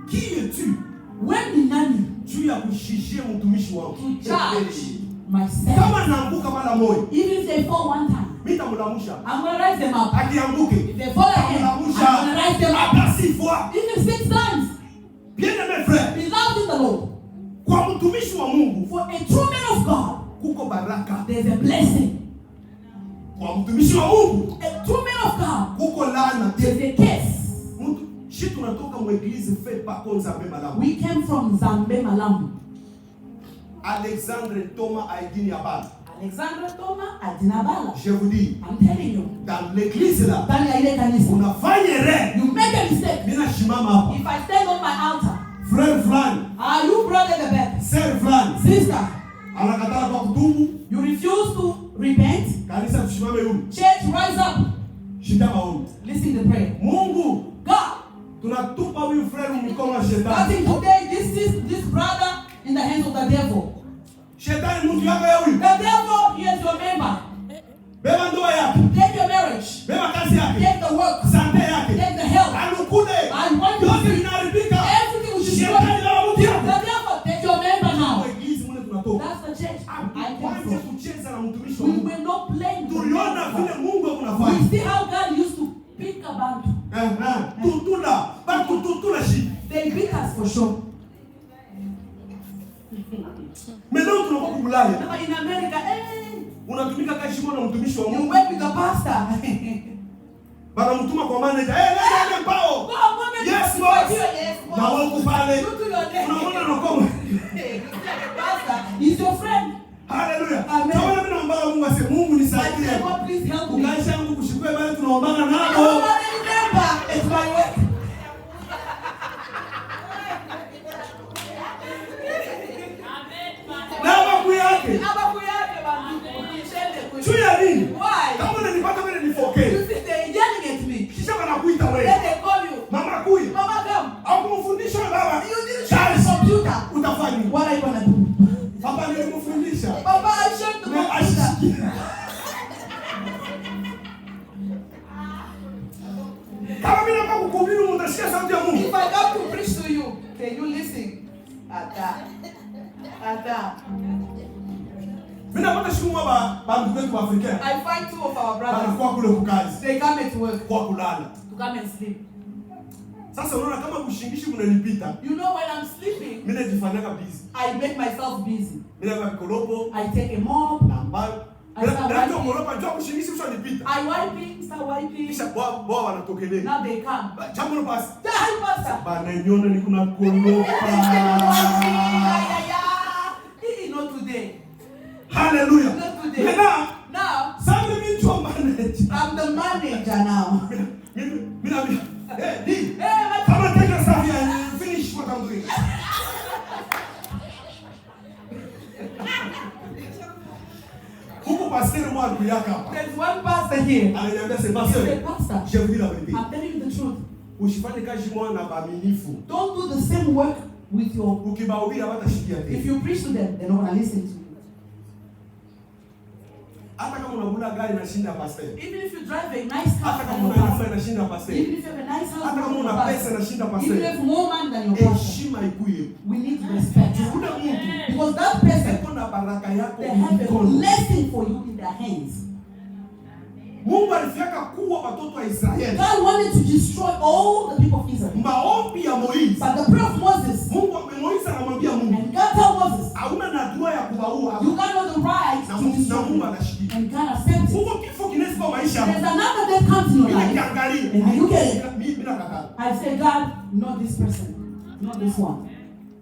Qui es-tu? When ni nani? Juu ya kushishia mtumishi wangu. To charge myself. Kama naanguka mara moja. Even if they fall one time. Mimi nitamlamusha. I'm going to rise them up. Akianguke. If they fall again, I'm going to rise them up. Hata 6 fois. Even 6 times. Bien-aimé frère. Beloved in the Lord. Kwa mtumishi wa Mungu. For a true man of God. Kuko baraka. There's a blessing. Kwa mtumishi wa Mungu. A true man of God. Kuko laana. There's a curse. Shi tunatoka mu église fait pas comme Nzambe Malamu. We came from Nzambe Malamu. Alexandre Thomas Aidini Abala. Alexandre Thomas Aidini Abala. Je vous dis. I'm telling you. Dans l'église là. Dans ile kanisa. Unafanya erreur. You make a mistake. Mimi nashimama hapa. If I stand on my altar. Frère fulani. Are you brother the best? Sir fulani. Sister. Anakataa kwa kutubu. You refuse to repent. Kanisa tusimame huko. Church, rise up. Shida maombi. Listen to prayer. Mungu. God. Tunatupa huyu frère mkono wa shetani. Starting today, this brother in the hands of the devil. Shetani mtu yako ya huyu. The devil, he is your member. Beba ndoa yake. Take your marriage. Beba kazi yake. Take the work. Sante yake. Take the health. Anukule. I want you yote to inaharibika. everything will be Shetani na mtu yako. The devil, take your member now. Église mune tunatoka. That's the church I come Kwanza from. kucheza na mtumishi wa We Mungu. were not playing. Tuliona vile Mungu We anafanya. see how God used to pick a bantu. Tutula, batu tutula shi. They beat us for sure. Maintenant tunakuwa kubulaya. Now in America, Unatumika kashi na mtumishi wa you Mungu. work with the pastor. Bana mtuma kwa manager. Nenda pao. Yes boss. Yes, boss. Na wako pale. You do your day. Unaona nakoma. Pastor, he's your friend. Hallelujah. Amen. Tunaona mimi naomba Mungu ase Mungu I nisaidie. say, God, please help me. Ukaisha yangu kushikwe bali tunaombana I nao. don't want any member. It's my work. Na babu yake. Juu ya nini? Why? Kama unanipata wewe nifokee. You see, they're yelling at me. Kisha wanakuita Then wewe. they call you. Mama kuya. Mama, come. Au kumfundisha baba. You didn't show the computer. Utafanya nini? What are you going to do? Papa nilimfundisha. Papa, I showed the Na computer. ashikia. Kama mimi nataka kukuhubiri utasikia sauti ya Mungu. If I come to preach to you, can you listen? Ata. Mimi napata siku moja bandu wetu wa Afrika. I find 2 of our brothers. Wanakuwa kule kukazi. They come at work Kwa kulala. to come and sleep. Sasa unaona kama kushingishi kunanipita. You know, when I'm sleeping, Mimi najifanyaka busy. I make myself busy. Mimi na vikoropo I take a mop. na mbao Start wiping. Now they come. Not today. Hallelujah. Not today. Now, I'm the manager now. Hey, come and take your stuff here and finish what I'm doing. There's one pastor here. He said, Pastor, I'm telling you the truth. Don't do the same work with your... If you preach to them, they're not going to listen to you. Even if you drive a nice car than your pastor, even if you have a nice house than your pastor, even if you have more money than your pastor, we need respect. Because that person, they have a blessing for you in their hands. God wanted to destroy all the people of Israel. But the prayer of Moses, and God told Moses, you got all the right to destroy them. And God accepted. There's another death comes in your life. And you get it. I say, God, not this person. Not this one.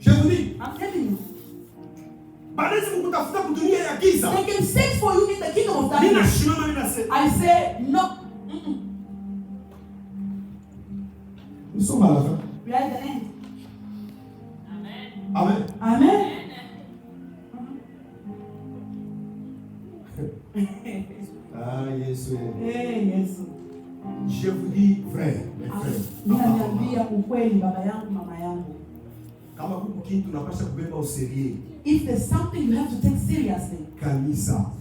I'm telling you. They can search for you in the kingdom of darkness. I say, no. We are at the end. Amen. Amen. Ah, yes. Hey, yes. Je vous dis vrai, mes frères. If there's something you have to take seriously,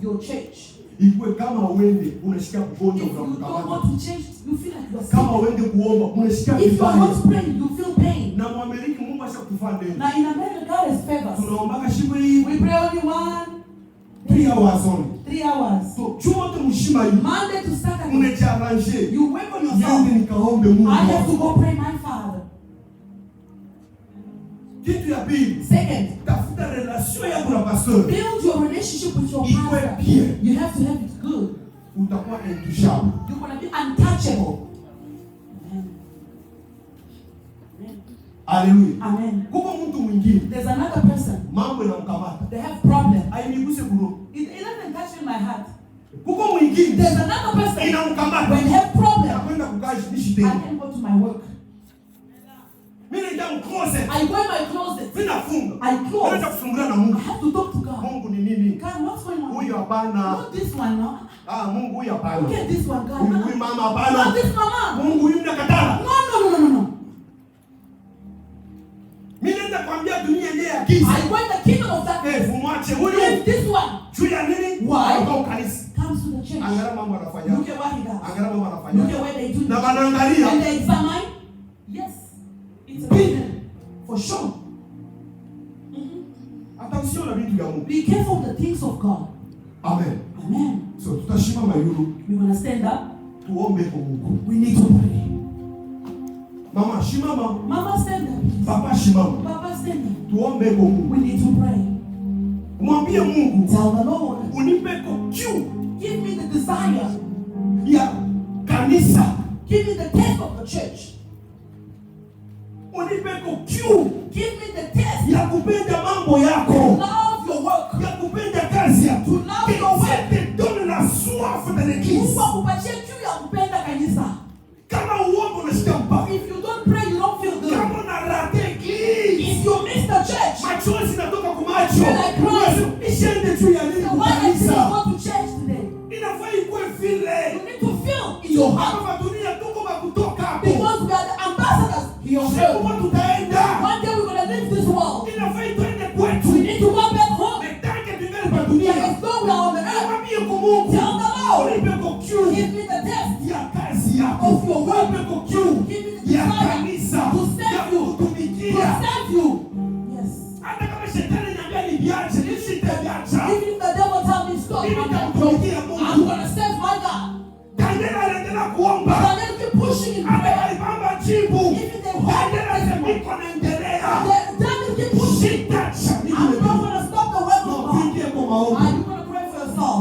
your church. If you don't go to church, you feel like you're sick. If you are not praying, you feel pain. Now in America, God has favors. We pray only 3 hours only. 3 hours. Monday to Saturday. You wait on yourself. I have to go pray my Father. Second, build your relationship with your pastor. You have to have it good. You're going to be untouchable. Hallelujah. Amen. There's another person. They have problems. It doesn't touch in my heart. There's another person. When they have problems, I can go to my work. I go in my closet. I close. I have to talk to God. God, what's going on? Not this one, no? Look at this one, God. Not this mama. No. I go in the kingdom of darkness. Yes, this one. Why? Comes to the church. Look at what he does. Look at what they do. And they examine. Yes. It's a business. For sure. Be careful of the things of God. Amen. Amen. So, we're going to stand up. We need to pray. Mama, shimama. Mama, stand up. Papa, shimama. Papa, stand up. We need to pray. Tell the Lord. Give me the desire. Give me the taste of the church. Give me the taste. To love your work. To love your work. If you don't pray, you don't feel good. If you miss the church, you're like crying. So why I say go to church today? You need to feel in your heart. Because we are the ambassadors here on earth. One day we're going to leave this world. We need to go back home. As though we are on the earth. Tell the Lord. Give me the test of your work. Give me the desire to serve you. To serve you. Yes. Even if the devil tells me stop, I'm going to serve my God. But then keep pushing in prayer. Even the devil keep pushing. I'm not going to stop the work of God. Are you going to pray for yourself?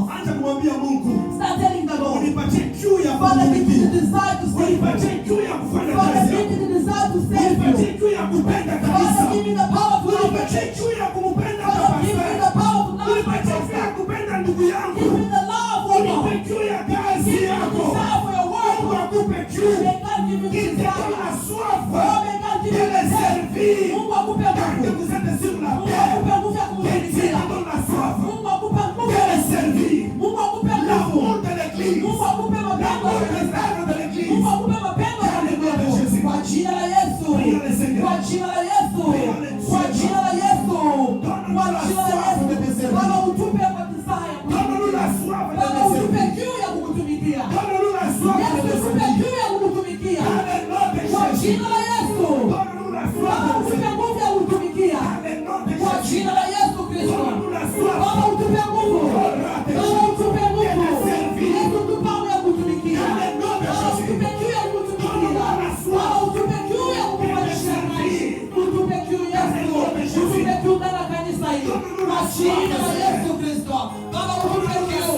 ya kufanya Father, kazi give me yako. the desire to serve Unipatie you. juu ya kupenda Father, kanisa. give me the power to love Unipatie you. juu ya kumpenda Father, give me the pasta. power to love Unipatie juu ya you. kupenda ndugu yangu. Give me the love for Unipe God. juu ya kazi Give me the yako. desire for your Mungu work. akupe juu. May God give you the Qu'il te donne la desire. soif Oh, may God give de you the les desire. servir. Mungu akupe Quand nguvu. vous êtes sur la Mungu terre, akupe nguvu ya que Dieu kumtumikia. te donne la soif Mungu akupe de nguvu. les servir. Mungu akupe L'amour nguvu. de l'église. Mungu akupe mapendo L'amour ya des kanisa. œuvres de l'église. Mungu akupe mapendo ya kanisa. Kwa jina la Yesu. Kwa jina la Yesu. Kwa jina la Yesu. Kwa jina la Yesu. Baba utupe kwa desire. Donne-nous la soif de Baba les utupe servir. kiu ya kukutumikia. Donne-nous la soif de Yesu les utupe servir. kiu ya kukutumikia. Dans le nom de Kwa Jésus. jina la Yesu. Donne-nous la soif Baba de les utupe servir. nguvu ya kukutumikia. Dans le nom de Kwa Jésus. jina la Yesu Kristo. Donne-nous la soif. Baba utupe nguvu. Baba utupe nguvu. Yesu tupe hamu ya kutumikia. Baba utupe kiu ya kutumikia. Baba utupe kiu ya kukufanyisha kazi. Utupe kiu Yesu. Utupe kiu ndani ya kanisa hili. Kwa jina la Yesu Kristo. Baba utupe kiu.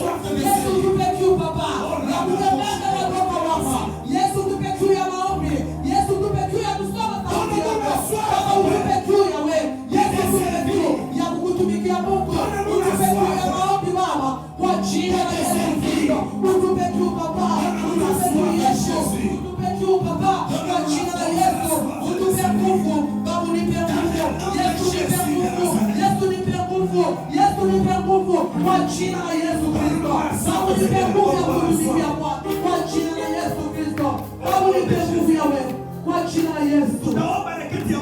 Yesu utupe kiu Baba. Ya kutembea na roho wako. Yesu utupe kiu ya maombi. Yesu utupe kiu ya kusoma sauti yako. Baba utupe kiu ya wewe. Yesu utupe kiu ya kukutumikia Mungu. Utupe kiu ya maombi Baba. Kwa jina la Yesu Kristo. Utupe kiu Baba. Utupe kiu Yesu. Utupe kiu Baba. Kwa jina la Yesu. Utupe nguvu. Baba unipe nguvu. Yesu nipe nguvu. Yesu nipe nguvu. Yesu nipe nguvu. Kwa jina la Yesu Kristo. Baba unipe nguvu ya kutumikia kwa jina la Yesu Kristo. Baba unipe nguvu ya wewe. Kwa jina la Yesu. Tunaomba na kiti ya